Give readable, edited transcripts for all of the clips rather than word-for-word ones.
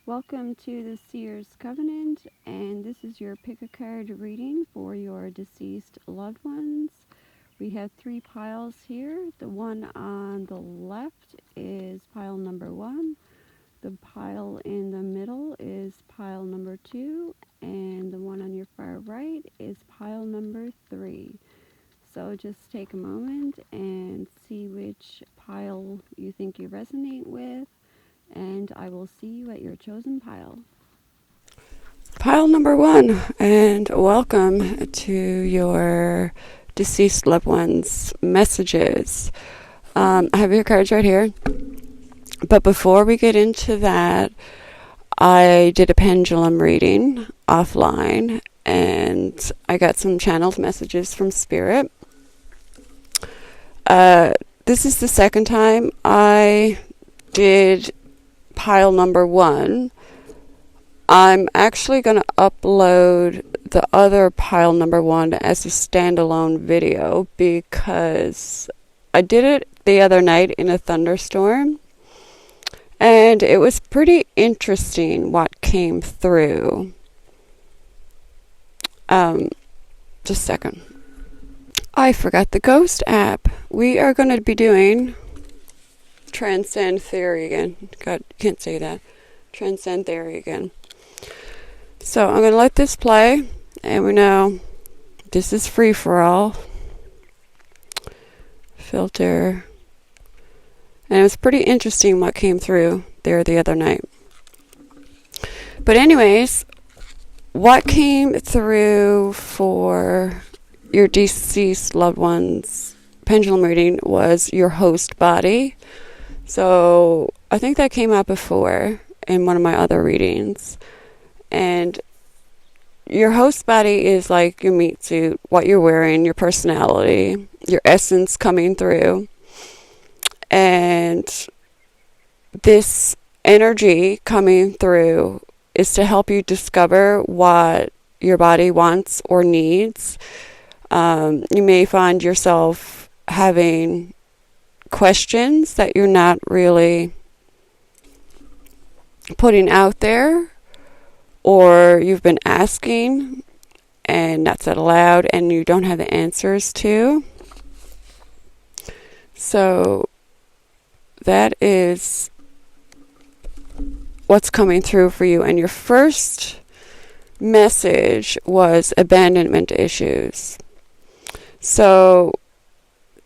Welcome to the Seers Covenant, and this is your pick a card reading for your deceased loved ones. We have 3 piles here. The one on the left is pile number 1. The pile in the middle is pile number 2, and the one on your far right is pile number 3. So just take a moment and see which pile you think you resonate with, and I will see you at your chosen pile. Pile number 1, and welcome to your deceased loved ones' messages. I have your cards right here. But before we get into that, I did a pendulum reading offline, and I got some channeled messages from Spirit. This is the second time I did pile number 1. I'm actually going to upload the other pile number 1 as a standalone video because I did it the other night in a thunderstorm, and it was pretty interesting what came through. Just a second. I forgot the Ghost app. We are going to be doing Transend Theory again. God, can't say that. Transend Theory again. So I'm going to let this play, and we know this is free for all. Filter. And it was pretty interesting what came through there the other night. But anyways, what came through for your deceased loved one's pendulum reading was your host body. So I think that came out before in one of my other readings. And your host body is like your meat suit, what you're wearing, your personality, your essence coming through. And this energy coming through is to help you discover what your body wants or needs. You may find yourself having questions that you're not really putting out there, or you've been asking and not said aloud and you don't have the answers to. So that is what's coming through for you. And your first message was abandonment issues. So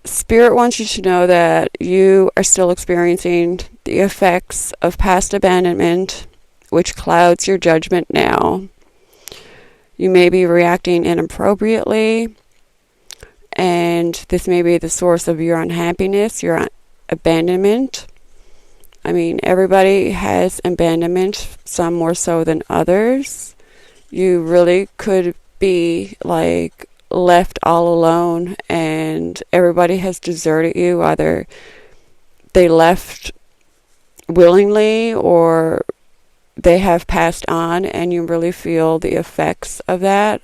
Spirit wants you to know that you are still experiencing the effects of past abandonment, which clouds your judgment now. You may be reacting inappropriately, and this may be the source of your unhappiness, your abandonment. I mean, everybody has abandonment, some more so than others. You really could be like left all alone, and everybody has deserted you. Either they left willingly or they have passed on, and you really feel the effects of that.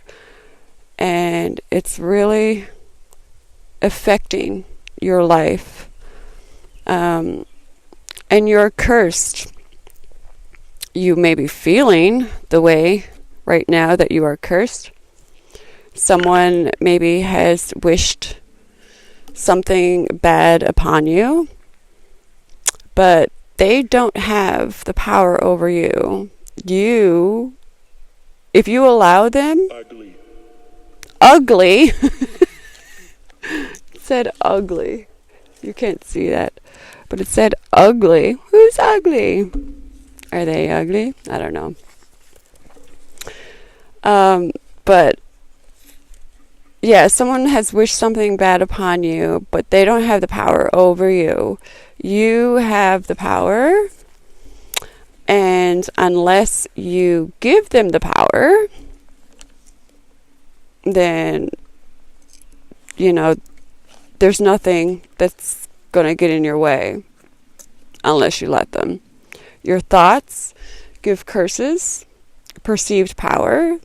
And it's really affecting your life. And you're cursed. You may be feeling the way right now that you are cursed. Someone maybe has wished something bad upon you, but they don't have the power over you. You, if you allow them... Ugly. It said ugly. You can't see that, but it said ugly. Who's ugly? Are they ugly? I don't know. But yeah, someone has wished something bad upon you, but they don't have the power over you. You have the power, and unless you give them the power, then, you know, there's nothing that's going to get in your way unless you let them. Your thoughts give curses, perceived power,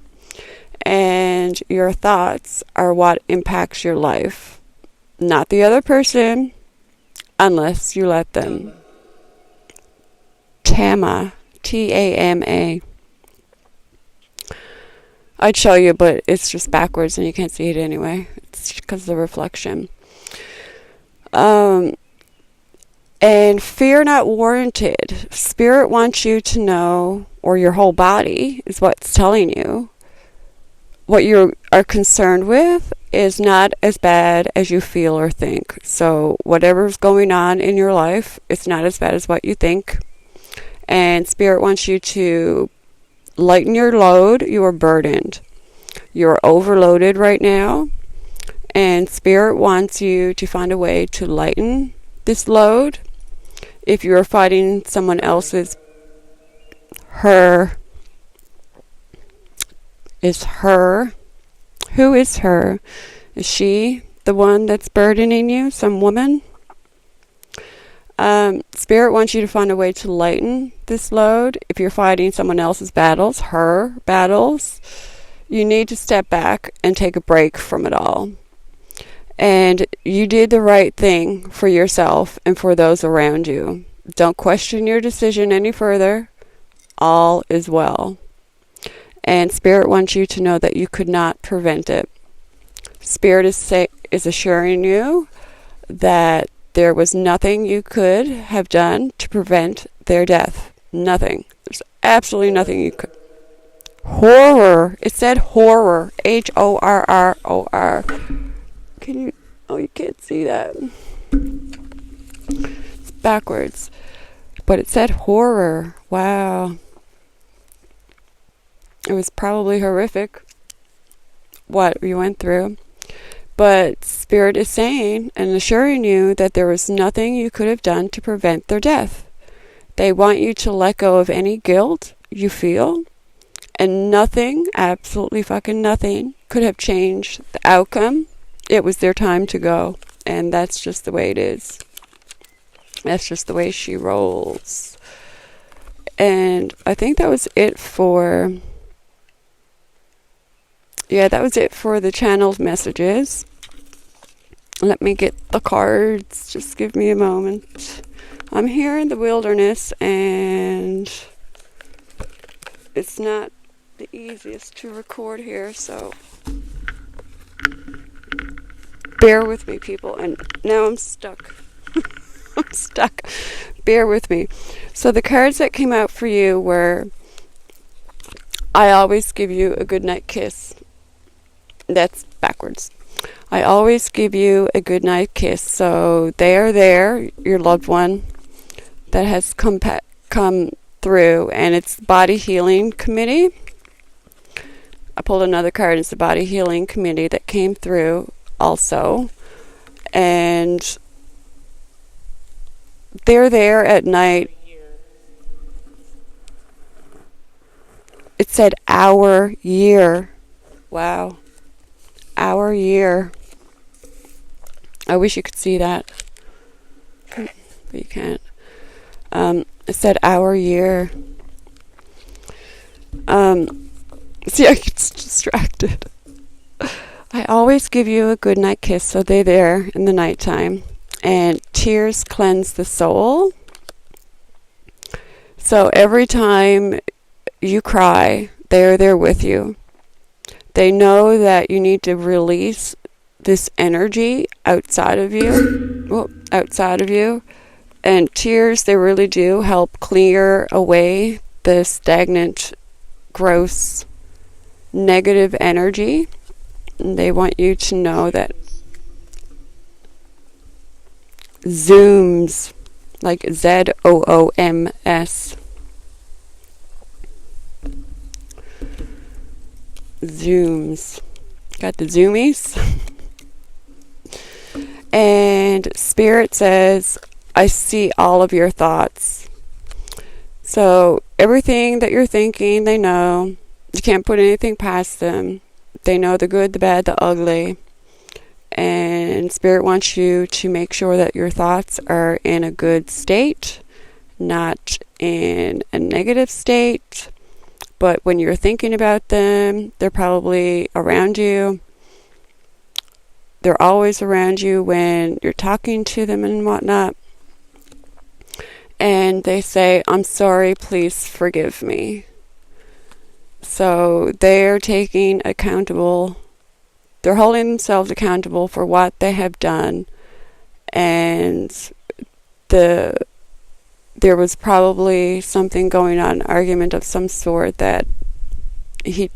and your thoughts are what impacts your life, not the other person, unless you let them. Tama. Tama. I'd show you, but it's just backwards and you can't see it anyway. It's because of the reflection. And fear not warranted. Spirit wants you to know, or your whole body is what's telling you, what you are concerned with is not as bad as you feel or think. So whatever's going on in your life, it's not as bad as what you think. And Spirit wants you to lighten your load. You are burdened. You're overloaded right now. And Spirit wants you to find a way to lighten this load. If you're fighting someone else's, her is her. Who is her? Is she the one that's burdening you? Some woman? Spirit wants you to find a way to lighten this load. If you're fighting someone else's battles, her battles, you need to step back and take a break from it all. And you did the right thing for yourself and for those around you. Don't question your decision any further. All is well. And Spirit wants you to know that you could not prevent it. Spirit is assuring you that there was nothing you could have done to prevent their death. Nothing. There's absolutely nothing you could. Horror. It said horror. Horror. Can you? Oh, you can't see that. It's backwards. But it said horror. Wow. It was probably horrific what you went through. But Spirit is saying and assuring you that there was nothing you could have done to prevent their death. They want you to let go of any guilt you feel. And nothing, absolutely fucking nothing, could have changed the outcome. It was their time to go. And that's just the way it is. That's just the way she rolls. And I think that was it for... Yeah, that was it for the channeled messages. Let me get the cards. Just give me a moment. I'm here in the wilderness and it's not the easiest to record here, so bear with me, people. And now I'm stuck. I'm stuck. Bear with me. So the cards that came out for you were, I always give you a goodnight kiss. That's backwards. I always give you a goodnight kiss. So they are there, your loved one that has come through, and it's Body Healing Committee. I pulled another card. It's the Body Healing Committee that came through also. And they're there at night. It said our year. Wow. Our year. I wish you could see that. But you can't. It said our year. See, I get distracted. I always give you a good night kiss, so they're there in the nighttime. And tears cleanse the soul. So every time you cry, they're there with you. They know that you need to release this energy outside of you. And tears, they really do help clear away the stagnant, gross, negative energy. And they want you to know that zooms, like ZOOMS. Zooms. Got the zoomies. And Spirit says, I see all of your thoughts. So everything that you're thinking, they know. You can't put anything past them. They know the good, the bad, the ugly. And Spirit wants you to make sure that your thoughts are in a good state, not in a negative state. But when you're thinking about them, they're probably around you. They're always around you when you're talking to them and whatnot. and they say, I'm sorry, please forgive me. So they're taking accountable, they're holding themselves accountable for what they have done, and there was probably something going on, an argument of some sort that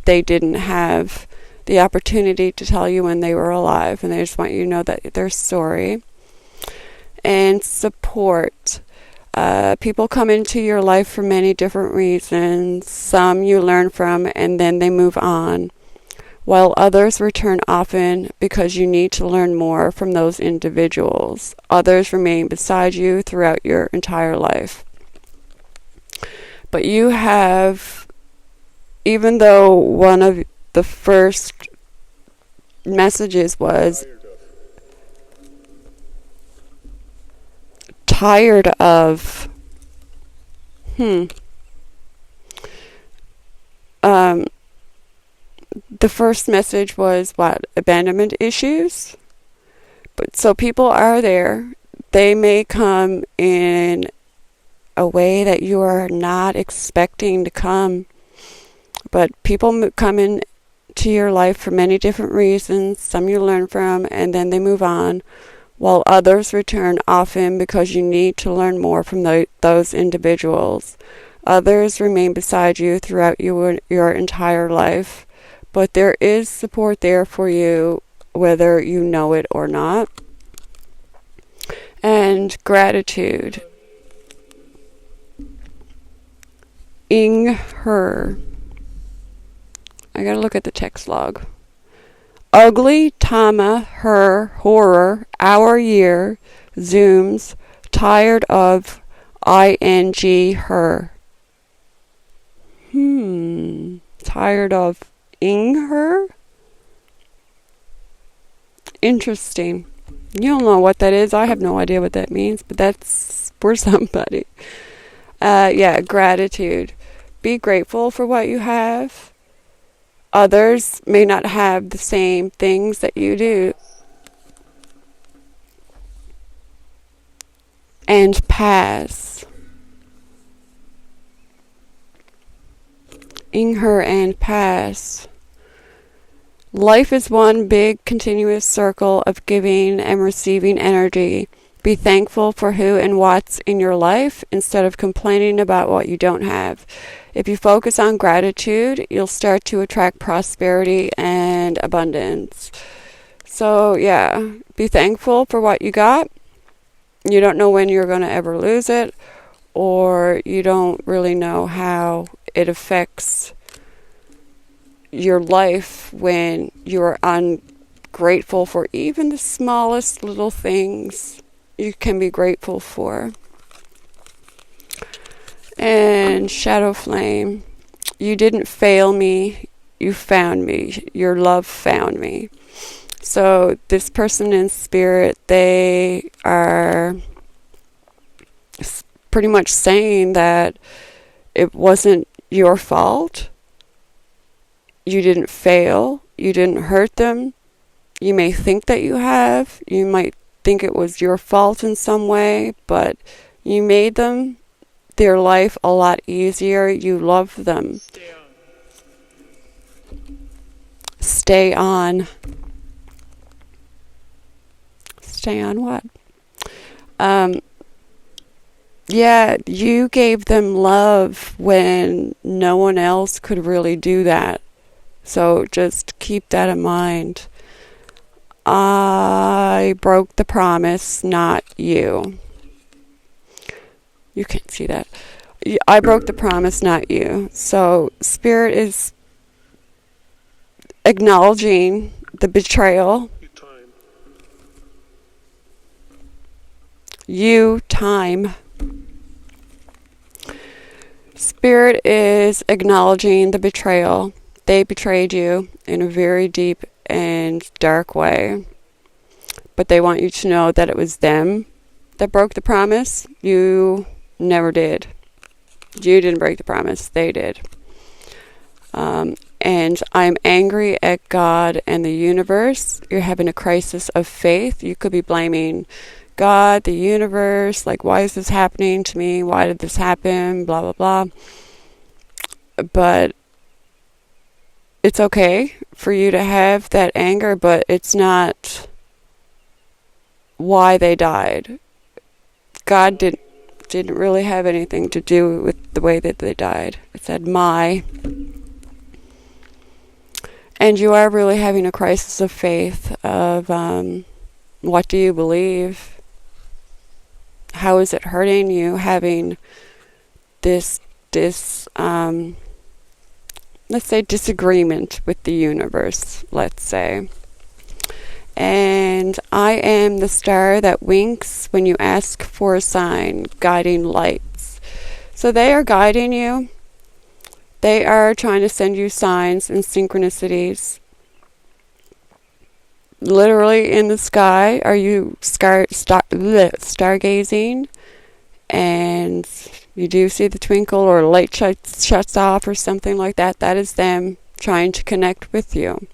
they didn't have the opportunity to tell you when they were alive, and they just want you to know that they're sorry. And support. People come into your life for many different reasons. Some you learn from and then they move on, while others return often because you need to learn more from those individuals. Others remain beside you throughout your entire life. But you have, even though one of the first messages was tired of the first message was what? Abandonment issues. But so people are there. They may come in a way that you are not expecting to come. But people come in to your life for many different reasons. Some you learn from and then they move on, while others return often because you need to learn more from those individuals. Others remain beside you throughout your entire life, but there is support there for you, whether you know it or not. And gratitude. Her. I gotta look at the text log. Ugly, Tama, her, horror, our year, zooms, tired of, ing, her. Tired of, her? Interesting. You don't know what that is. I have no idea what that means, but that's for somebody. Gratitude. Be grateful for what you have. Others may not have the same things that you do. And pass. Her and pass. Life is one big continuous circle of giving and receiving energy. Be thankful for who and what's in your life instead of complaining about what you don't have. If you focus on gratitude, you'll start to attract prosperity and abundance. So, be thankful for what you got. You don't know when you're going to ever lose it, or you don't really know how it affects your life when you're ungrateful for even the smallest little things you can be grateful for. And shadow flame, you didn't fail me, you found me. Your love found me. So this person in spirit, they are pretty much saying that it wasn't your fault. You didn't fail. You didn't hurt them. You may think that you have. You might think it was your fault in some way, but you made their life a lot easier. You love them. Stay on. Stay on what? You gave them love when no one else could really do that. So just keep that in mind. I broke the promise, not you. You can't see that. I broke the promise, not you. So Spirit is acknowledging the betrayal. Time. Spirit is acknowledging the betrayal. They betrayed you in a very deep and dark way. But they want you to know that it was them that broke the promise. You never did. You didn't break the promise. They did. And I'm angry at God and the universe. You're having a crisis of faith. You could be blaming God, the universe, like, why is this happening to me? Why did this happen? Blah, blah, blah. But it's okay for you to have that anger, but it's not why they died. God didn't really have anything to do with the way that they died. It said my. And you are really having a crisis of faith of what do you believe? How is it hurting you having this let's say disagreement with the universe, let's say. And I am the star that winks when you ask for a sign, guiding lights. So they are guiding you. They are trying to send you signs and synchronicities. Literally in the sky, are you stargazing? And you do see the twinkle, or a light shuts off or something like that. That is them trying to connect with you.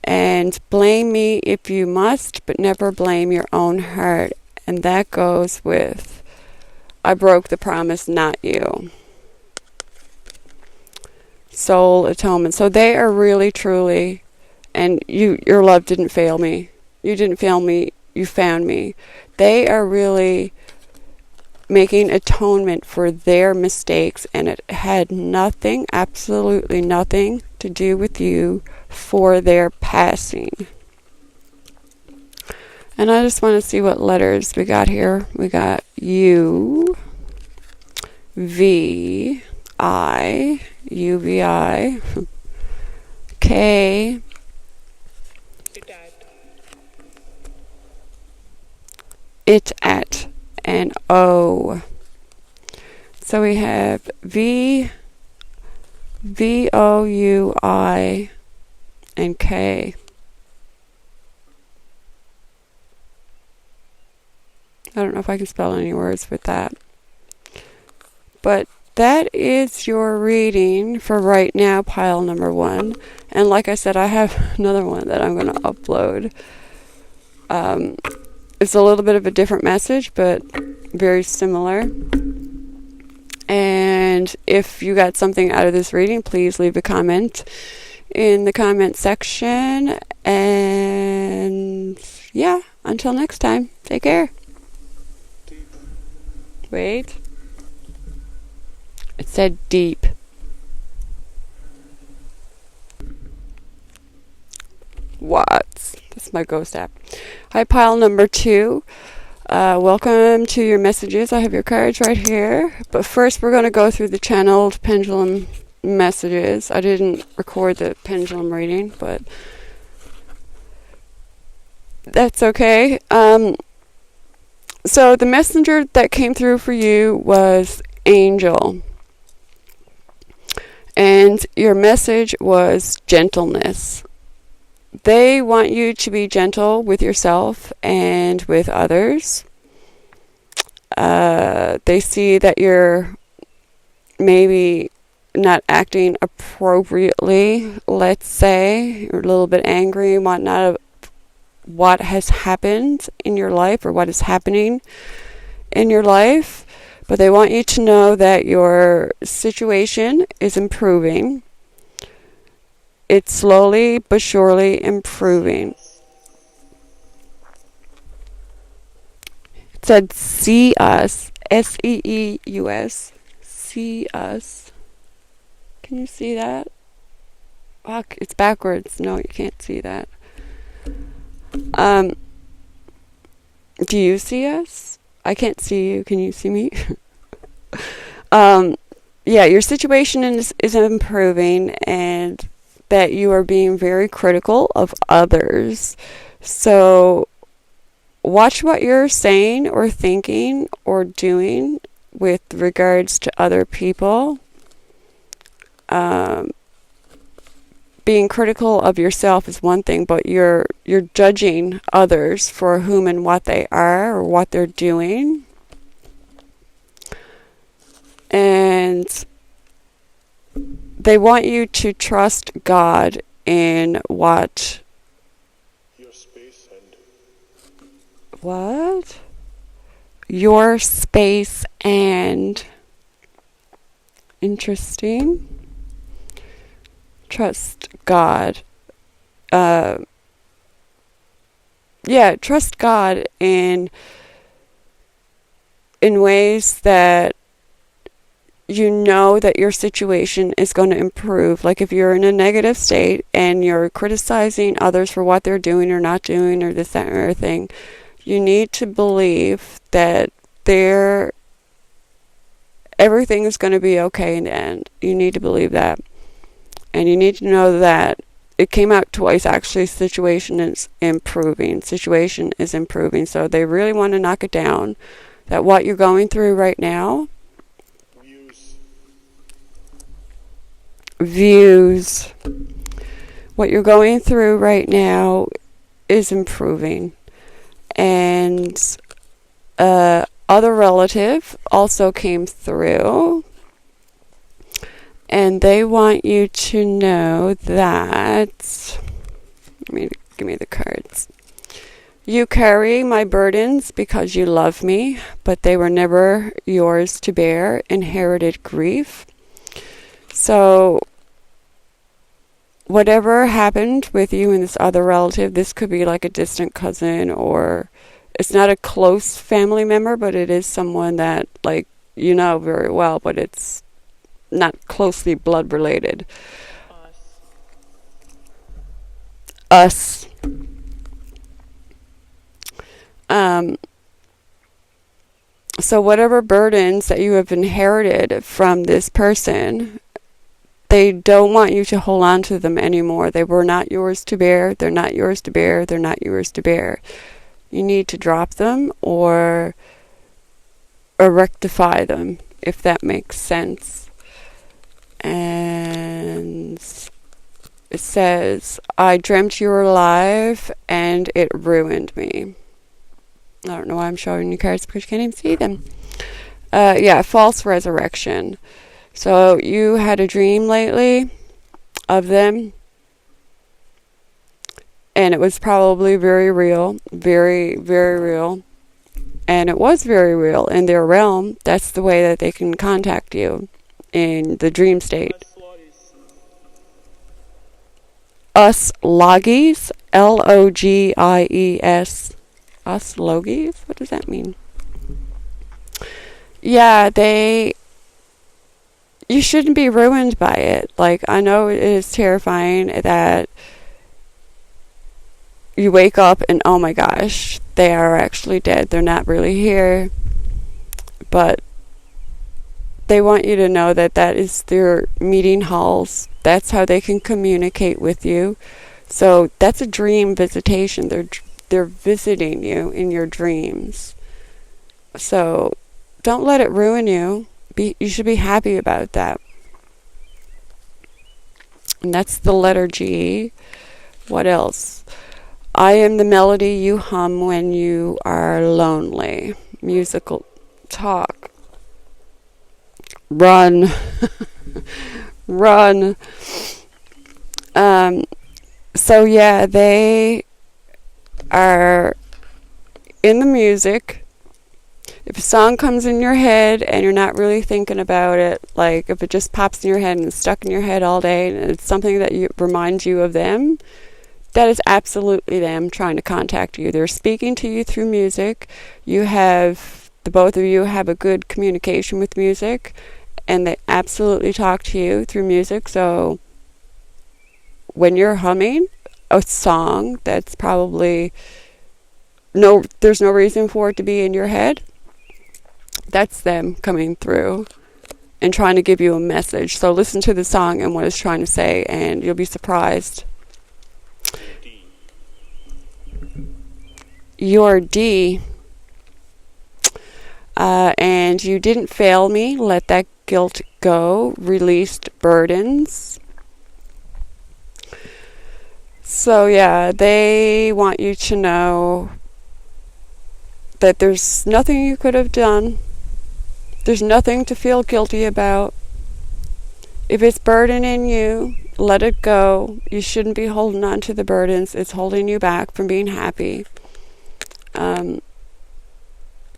And blame me if you must, but never blame your own heart. And that goes with, I broke the promise, not you. Soul atonement. So they are really, truly, and your love didn't fail me. You didn't fail me. You found me. They are really making atonement for their mistakes, and it had nothing, absolutely nothing, to do with you for their passing. And I just want to see what letters we got here. We got U, V, I, U, V, I, K, it at, and O. So we have V, O, U, I, and K. I don't know if I can spell any words with that. But that is your reading for right now, pile number 1. And like I said, I have another one that I'm going to upload. It's a little bit of a different message, but very similar. And if you got something out of this reading, please leave a comment in the comment section. And yeah, until next time, take care. Wait. It said deep. What? That's my ghost app. Hi, pile number 2. Welcome to your messages. I have your cards right here. But first, we're going to go through the channeled pendulum messages. I didn't record the pendulum reading, but that's okay. So the messenger that came through for you was Angel. And your message was gentleness. They want you to be gentle with yourself and with others. They see that you're maybe not acting appropriately, let's say. You're a little bit angry and whatnot of what has happened in your life or what is happening in your life. But they want you to know that your situation is improving. It's slowly but surely improving. It said, see us. S-E-E-U-S. See us. Can you see that? Fuck, it's backwards. No, you can't see that. Do you see us? I can't see you. Can you see me? Yeah, your situation is improving, and that you are being very critical of others. So watch what you're saying or thinking or doing with regards to other people. Being critical of yourself is one thing, but you're judging others for whom and what they are or what they're doing. And they want you to trust God in what what? Your space and interesting. Trust God. Trust God in ways that you know that your situation is going to improve. Like if you're in a negative state and you're criticizing others for what they're doing or not doing or this, that, or other thing, you need to believe that everything is going to be okay in the end. You need to believe that. And you need to know that it came out twice, actually. Situation is improving. So they really want to knock it down. That what you're going through right now, views. What you're going through right now is improving. And other relative also came through. And they want you to know that, give me the cards. You carry my burdens because you love me, but they were never yours to bear. Inherited grief. So, whatever happened with you and this other relative, this could be like a distant cousin, or it's not a close family member, but it is someone that, like, you know very well, but it's not closely blood related. Us. So whatever burdens that you have inherited from this person, they don't want you to hold on to them anymore. They were not yours to bear. They're not yours to bear. They're not yours to bear. You need to drop them or rectify them, if that makes sense. And it says, I dreamt you were alive and it ruined me. I don't know why I'm showing you cards because you can't even see them. False resurrection. So you had a dream lately of them, and it was probably very real, very, very real. And it was very real in their realm. That's the way that they can contact you in the dream state. Us loggies, Logies. Us loggies? What does that mean? Yeah, you shouldn't be ruined by it. Like, I know it is terrifying that you wake up and, oh my gosh, they are actually dead. They're not really here. But they want you to know that that is their meeting halls. That's how they can communicate with you. So that's a dream visitation. They're visiting you in your dreams. So don't let it ruin you. You should be happy about that. And that's the letter G. What else? I am the melody you hum when you are lonely. Musical talk. Run. Run. So yeah, they are in the music. If a song comes in your head and you're not really thinking about it, like if it just pops in your head and it's stuck in your head all day and it's something that reminds you of them, that is absolutely them trying to contact you. They're speaking to you through music. The both of you have a good communication with music, and they absolutely talk to you through music. So when you're humming a song that's probably there's no reason for it to be in your head, that's them coming through and trying to give you a message. So listen to the song and what it's trying to say, and you'll be surprised. You're D. And you didn't fail me. Let that guilt go. Released burdens. So yeah, they want you to know that there's nothing you could have done. There's nothing to feel guilty about. If it's burdening you, let it go. You shouldn't be holding on to the burdens. It's holding you back from being happy.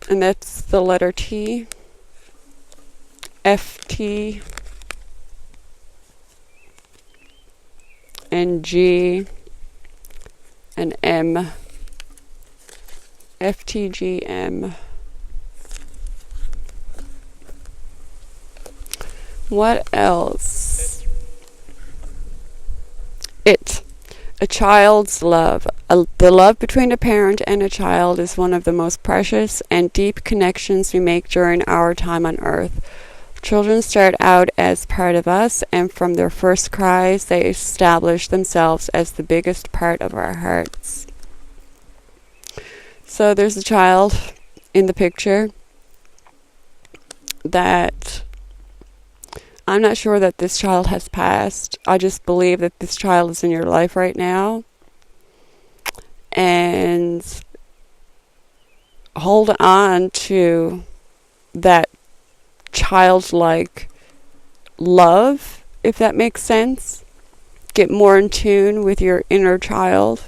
and that's the letter T, F, T, and G, and M, F, T, G, M. What else? It. A child's love. The love between a parent and a child is one of the most precious and deep connections we make during our time on earth. Children start out as part of us, and from their first cries, they establish themselves as the biggest part of our hearts. So there's a child in the picture that I'm not sure that this child has passed. I just believe that this child is in your life right now. And hold on to that childlike love, if that makes sense. Get more in tune with your inner child.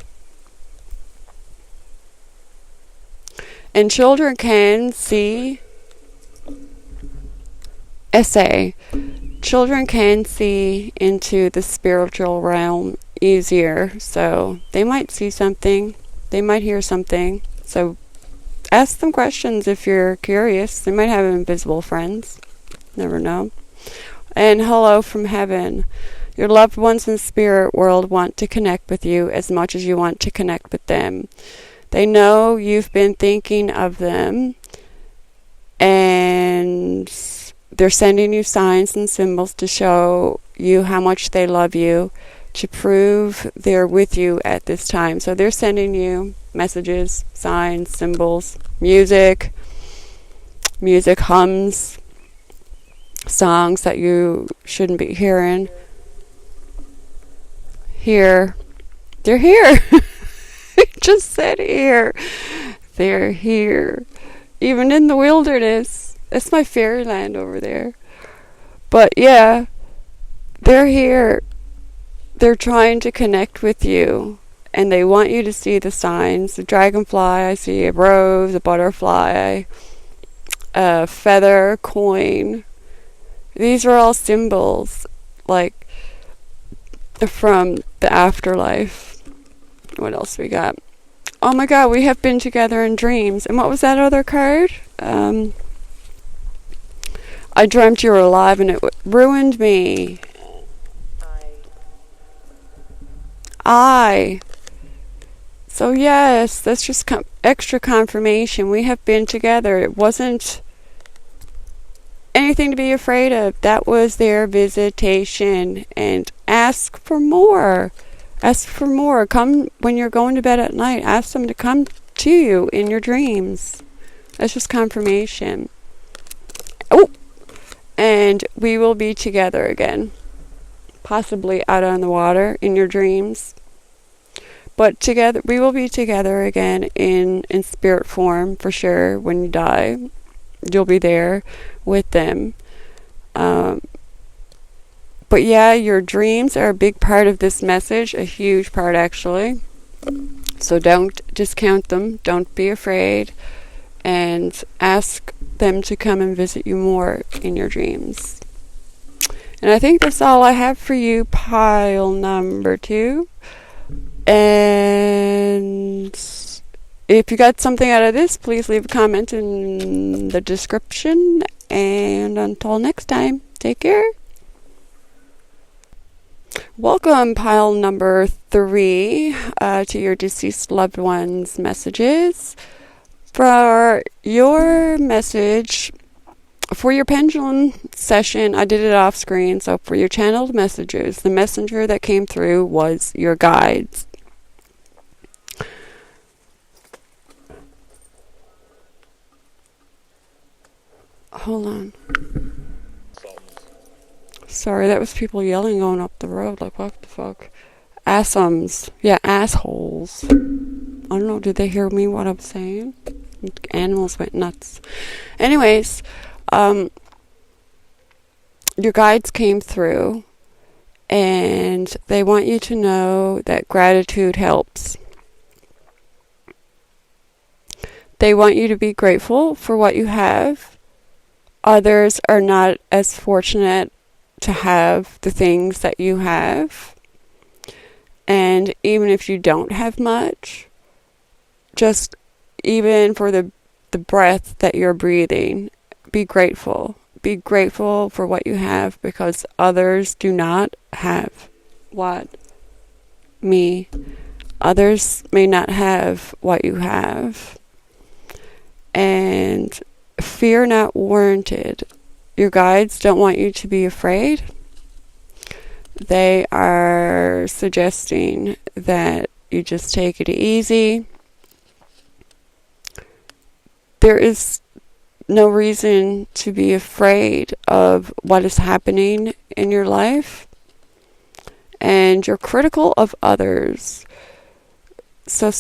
And children can see children can see into the spiritual realm easier, so they might see something, they might hear something. So ask them questions if you're curious. They might have invisible friends, never know. And hello from heaven. Your loved ones in the spirit world want to connect with you as much as you want to connect with them. They know you've been thinking of them, and they're sending you signs and symbols to show you how much they love you, to prove they're with you at this time. So they're sending you messages, signs, symbols, music hums, songs that you shouldn't be hearing. Here. They're here. It just said here. They're here. Even in the wilderness. That's my fairyland over there. But yeah, they're here. They're trying to connect with you. And they want you to see the signs. The dragonfly, I see a rose, a butterfly, a feather, coin. These are all symbols, like, from the afterlife. What else we got? Oh my god, we have been together in dreams. And what was that other card? I dreamt you were alive and it ruined me. So yes, that's just extra confirmation. We have been together. It wasn't anything to be afraid of. That was their visitation. And ask for more. Ask for more. Come when you're going to bed at night. Ask them to come to you in your dreams. That's just confirmation. Oh! And we will be together again. Possibly out on the water in your dreams. But together, we will be together again in spirit form for sure. When you die, you'll be there with them. But yeah, your dreams are a big part of this message, a huge part actually. So don't discount them. Don't be afraid. And ask them to come and visit you more in your dreams. And I think that's all I have for you, pile number 2. And if you got something out of this, please leave a comment in the description. And until next time, take care. Welcome, pile number 3, to your deceased loved ones' messages. For your message, for your pendulum session, I did it off screen. So for your channeled messages, the messenger that came through was your guides. Hold on. Sorry, that was people yelling going up the road. Like, what the fuck? Assums. Yeah, assholes. I don't know, did they hear me what I'm saying? Animals went nuts. Anyways, your guides came through, and they want you to know that gratitude helps. They want you to be grateful for what you have. Others are not as fortunate to have the things that you have. And even if you don't have much, just even for the breath that you're breathing, be grateful. Be grateful for what you have, because others do not have what others may not have what you have. And fear not warranted. Your guides don't want you to be afraid. They are suggesting that you just take it easy. There is no reason to be afraid of what is happening in your life. And you're critical of others. So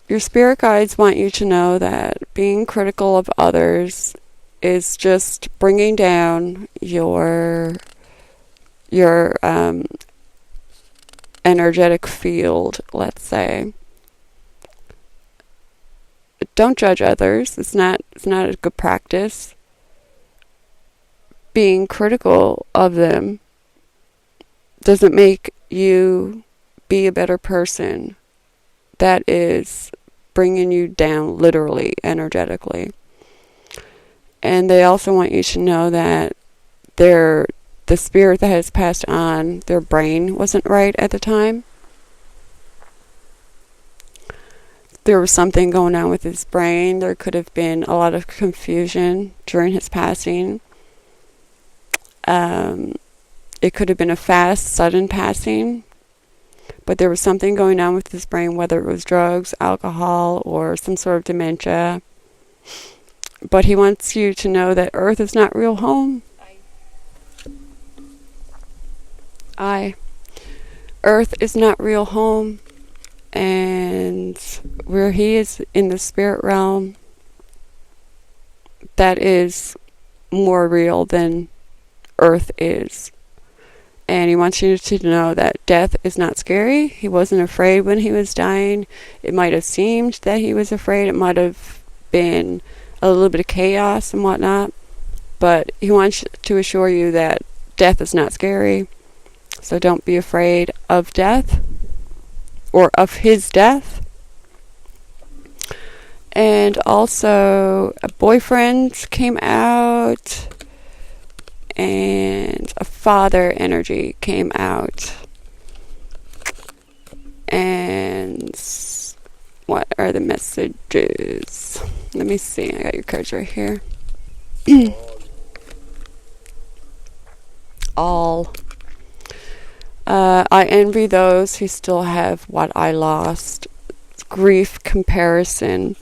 your spirit guides want you to know that being critical of others is just bringing down your energetic field, let's say. Don't judge others. It's not a good practice. Being critical of them doesn't make you be a better person. That is bringing you down, literally, energetically. And they also want you to know that the spirit that has passed on, their brain wasn't right at the time. There was something going on with his brain. There could have been a lot of confusion during his passing. It could have been a fast, sudden passing. But there was something going on with his brain, whether it was drugs, alcohol, or some sort of dementia. But he wants you to know that Earth is not real home. Earth is not real home. And where he is in the spirit realm, that is more real than Earth is. And he wants you to know that death is not scary. He wasn't afraid when he was dying. It might have seemed that he was afraid. It might have been a little bit of chaos and whatnot. But he wants to assure you that death is not scary. So don't be afraid of death, or of his death. And also a boyfriend came out, and a father energy came out. And what are the messages? Let me see. I got your cards right here. All. I envy those who still have what I lost. Grief comparison.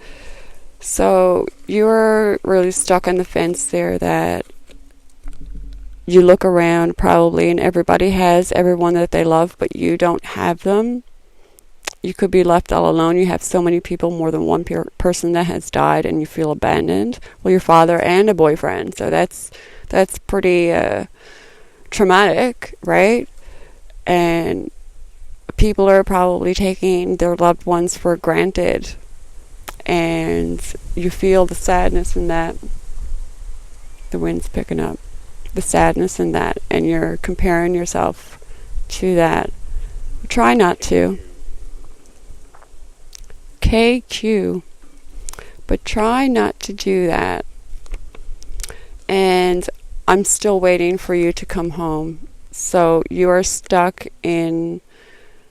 So you're really stuck on the fence there, that you look around probably and everybody has everyone that they love, but you don't have them. You could be left all alone. You have so many people, more than one person that has died, and you feel abandoned. Well, your father and a boyfriend. So that's pretty traumatic, right? And people are probably taking their loved ones for granted. And you feel the sadness in that. The wind's picking up. The sadness in that. And you're comparing yourself to that. Try not to. KQ. But try not to do that. And I'm still waiting for you to come home. So you are stuck in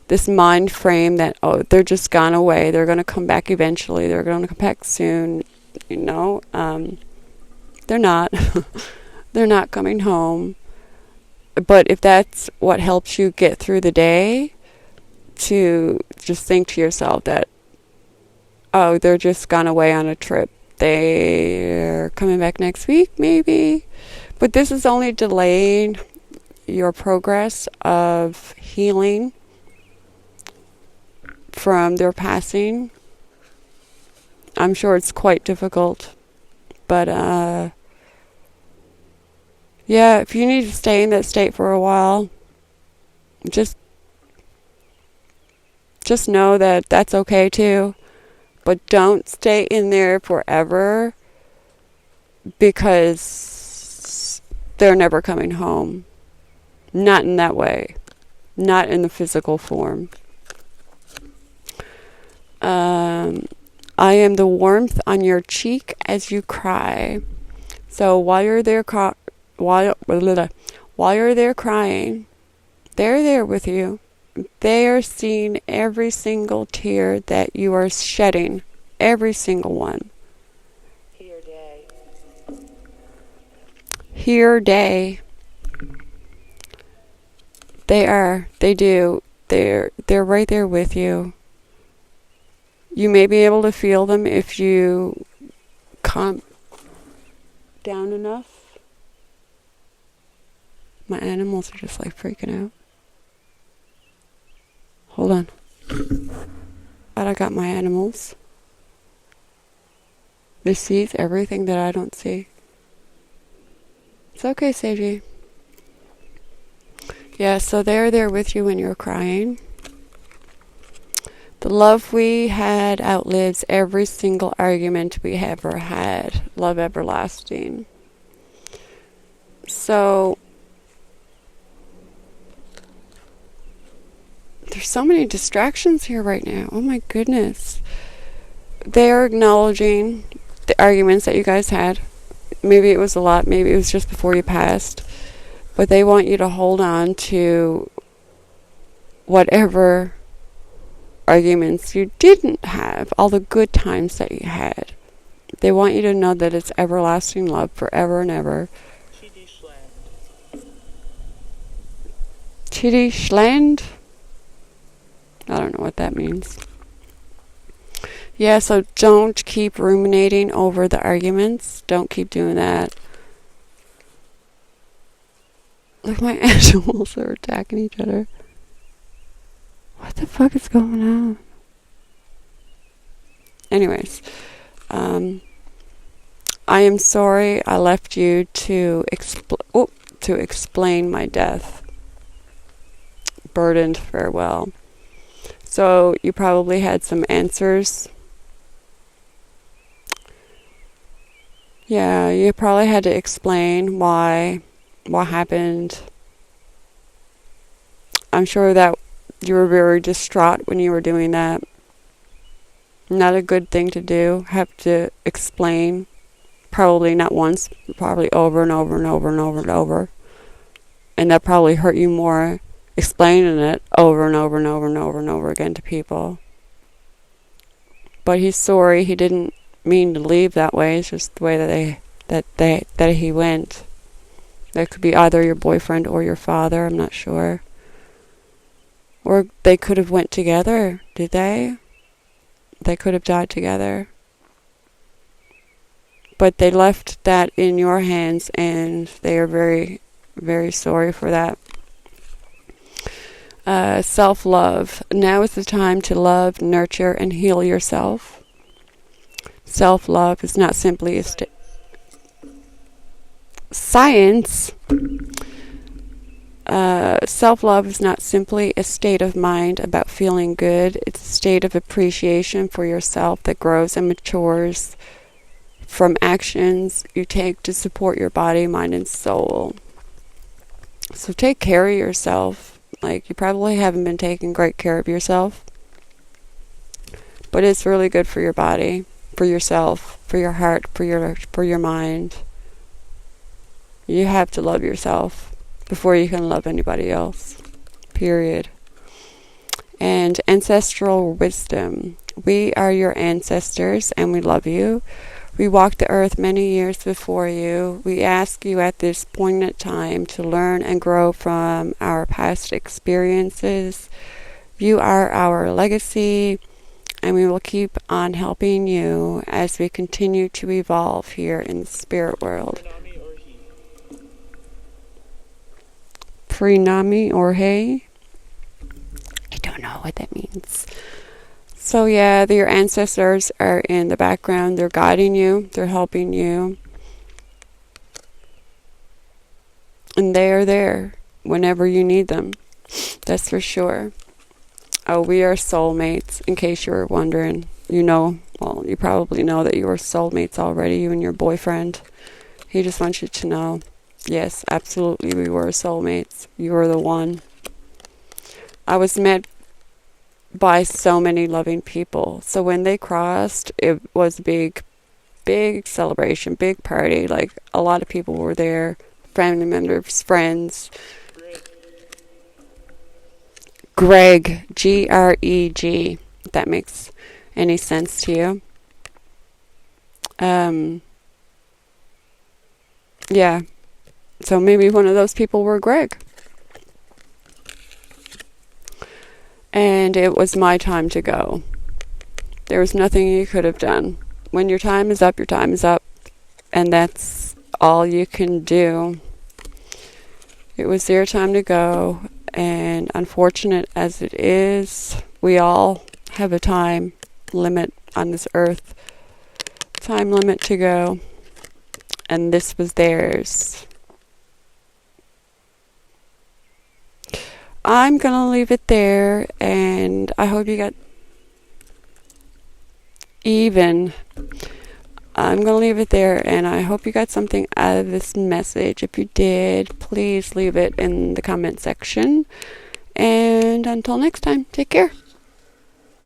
this mind frame that, oh, they're just gone away. They're going to come back eventually. They're going to come back soon. You know, they're not. They're not coming home. But if that's what helps you get through the day, to just think to yourself that, oh, they're just gone away on a trip. They're coming back next week, maybe. But this is only delaying your progress of healing from their passing. I'm sure it's quite difficult. But, yeah, if you need to stay in that state for a while, just know that that's okay too. But don't stay in there forever, because they're never coming home. Not in that way. Not in the physical form. I am the warmth on your cheek as you cry. So while you're there, while you're there crying, they're there with you. They are seeing every single tear that you are shedding. Every single one. Here day. They do. They're right there with you. You may be able to feel them if you calm down enough. My animals are just like freaking out. Hold on. But I got my animals. This sees everything that I don't see. It's okay, Seiji. Yeah, so they're there with you when you're crying. The love we had outlives every single argument we ever had. Love everlasting. So, there's so many distractions here right now. Oh my goodness. They're acknowledging the arguments that you guys had. Maybe it was a lot. Maybe it was just before you passed. But they want you to hold on to whatever arguments you didn't have, all the good times that you had. They want you to know that it's everlasting love forever and ever. Chitty Schland? I don't know what that means. Yeah, so don't keep ruminating over the arguments. Don't keep doing that. Look, my animals are attacking each other. What the fuck is going on? Anyways, I am sorry I left you to explain my death. Burdened farewell. So you probably had some answers. Yeah, you probably had to explain what happened. I'm sure that you were very distraught when you were doing that. Not a good thing to do. Have to explain. Probably not once. Probably over and over and over and over and over. And that probably hurt you more, explaining it over and over and over and over and over again to people. But he's sorry. He didn't mean to leave that way. It's just the way that he went. That could be either your boyfriend or your father. I'm not sure. Or they could have went together, did they? They could have died together. But they left that in your hands, and they are very, very sorry for that. Self-love. Now is the time to love, nurture, and heal yourself. Self-love is not simply a science. Self-love is not simply a state of mind about feeling good. It's a state of appreciation for yourself that grows and matures from actions you take to support your body, mind, and soul. So take care of yourself. Like, you probably haven't been taking great care of yourself. But it's really good for your body, for yourself, for your heart, for your mind. You have to love yourself before you can love anybody else. Period. And ancestral wisdom. We are your ancestors, and we love you. We walked the earth many years before you. We ask you at this poignant time to learn and grow from our past experiences. You are our legacy, and we will keep on helping you as we continue to evolve here in the spirit world. Pranami or hey? I don't know what that means. So yeah, your ancestors are in the background. They're guiding you. They're helping you. And they are there whenever you need them. That's for sure. Oh, we are soulmates, in case you were wondering. you probably know that you were soulmates already, you and your boyfriend. He just wants you to know, yes, absolutely, we were soulmates. You were the one. I was met by so many loving people. So when they crossed, it was a big celebration, big party. Like, a lot of people were there, family members, friends. Greg, Greg, if that makes any sense to you. Yeah. So maybe one of those people were Greg. And it was my time to go. There was nothing you could have done. When your time is up, your time is up. And that's all you can do. It was their time to go. And unfortunate as it is, we all have a time limit on this earth. Time limit to go. And this was theirs. I'm going to leave it there, and I hope you got even. I'm going to leave it there, and I hope you got something out of this message. If you did, please leave it in the comment section. And until next time, take care.